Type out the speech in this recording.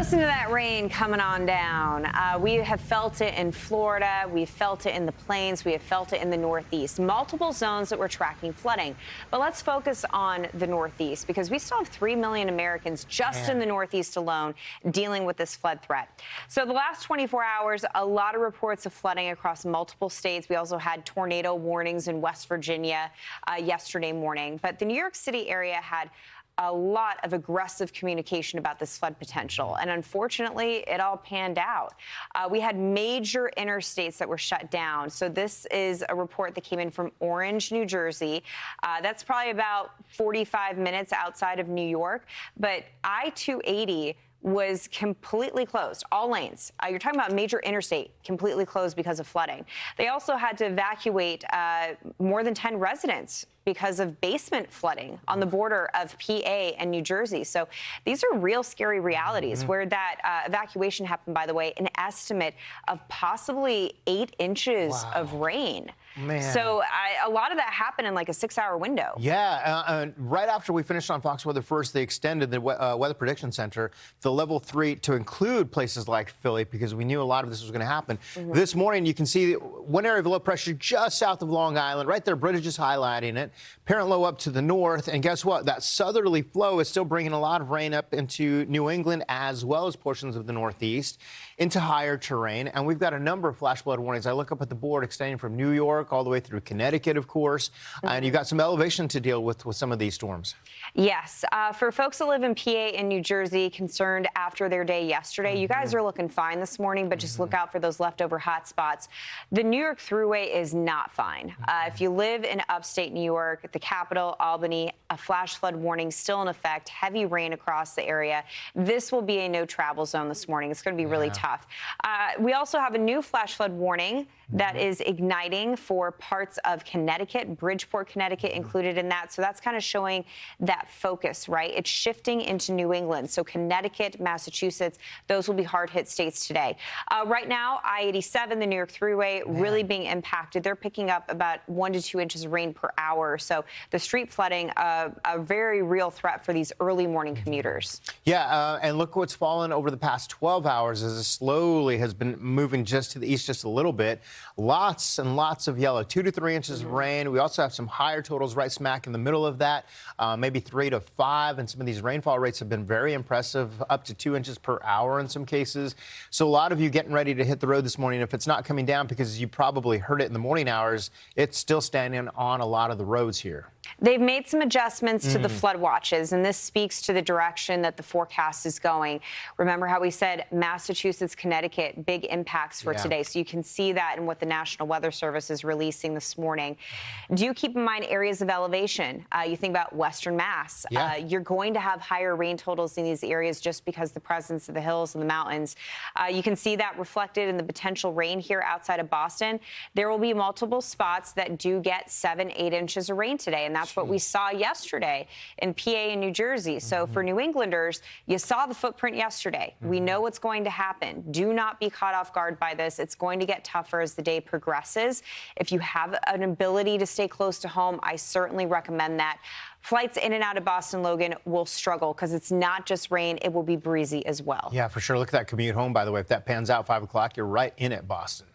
Listen to that rain coming on down. We have felt it in Florida. We've felt it in the plains. We have felt it in the Northeast. Multiple zones that we're tracking flooding. But let's focus on the Northeast because we still have 3 million Americans just in the Northeast alone dealing with this flood threat. So the last 24 hours, a lot of reports of flooding across multiple states. We also had tornado warnings in West Virginia yesterday morning. But the New York City area had a lot of aggressive communication about this flood potential. And unfortunately, it all panned out. We had major interstates that were shut down. So this is a report that came in from Orange, New Jersey. That's probably about 45 minutes outside of New York. But I-280 was completely closed, all lanes. You're talking about major interstate completely closed because of flooding. They also had to evacuate more than 10 residents because of basement flooding on the border of PA and New Jersey. So these are real scary realities where that evacuation happened, by the way, an estimate of possibly 8 inches of rain. Man. So a lot of that happened in like a 6-hour window. Yeah, right after we finished on Fox Weather First, they extended the Weather Prediction Center, the level 3, to include places like Philly because we knew a lot of this was going to happen. This morning, you can see one area of low pressure just south of Long Island. Right there, British is highlighting it. Parent low up to the north. And guess what? That southerly flow is still bringing a lot of rain up into New England as well as portions of the Northeast into higher terrain. And we've got a number of flash flood warnings. I look up at the board extending from New York all the way through Connecticut, of course. And you've got some elevation to deal with some of these storms. Yes. For folks that live in PA and New Jersey concerned after their day yesterday, you guys are looking fine this morning, but just look out for those leftover hot spots. The New York Thruway is not fine. If you live in upstate New York, the capital, Albany, a flash flood warning still in effect, heavy rain across the area. This will be a no travel zone this morning. It's going to be really tough. We also have a new flash flood warning that is igniting for parts of Connecticut, Bridgeport, Connecticut included in that. So that's kind of showing that focus, right? It's shifting into New England. So Connecticut, Massachusetts, those will be hard hit states today. Right now, I-87, the New York Thruway, really being impacted. They're picking up about 1 to 2 inches of rain per hour. So the street flooding, a very real threat for these early morning commuters. Yeah, and look what's fallen over the past 12 hours as it slowly has been moving just to the east just a little bit. Lots and lots of yellow, 2 to 3 inches of rain. We also have some higher totals right smack in the middle of that, maybe 3 to 5. And some of these rainfall rates have been very impressive, up to 2 inches per hour in some cases. So a lot of you getting ready to hit the road this morning. If it's not coming down because you probably heard it in the morning hours, it's still standing on a lot of the roads here. They've made some adjustments to the flood watches, and this speaks to the direction that the forecast is going. Remember how we said Massachusetts, Connecticut, big impacts for today. So you can see that in what the National Weather Service is releasing this morning. Do keep in mind areas of elevation. You think about Western Mass. You're going to have higher rain totals in these areas just because the presence of the hills and the mountains. You can see that reflected in the potential rain here outside of Boston. There will be multiple spots that do get 7, 8 inches of rain today, and that's what we saw yesterday in PA and New Jersey. So for New Englanders, you saw the footprint yesterday. We know what's going to happen. Do not be caught off guard by this. It's going to get tougher as the day progresses. If you have an ability to stay close to home, I certainly recommend that. Flights in and out of Boston, Logan, will struggle because it's not just rain. It will be breezy as well. Yeah, for sure. Look at that commute home, by the way. If that pans out 5 o'clock, you're right in it, Boston.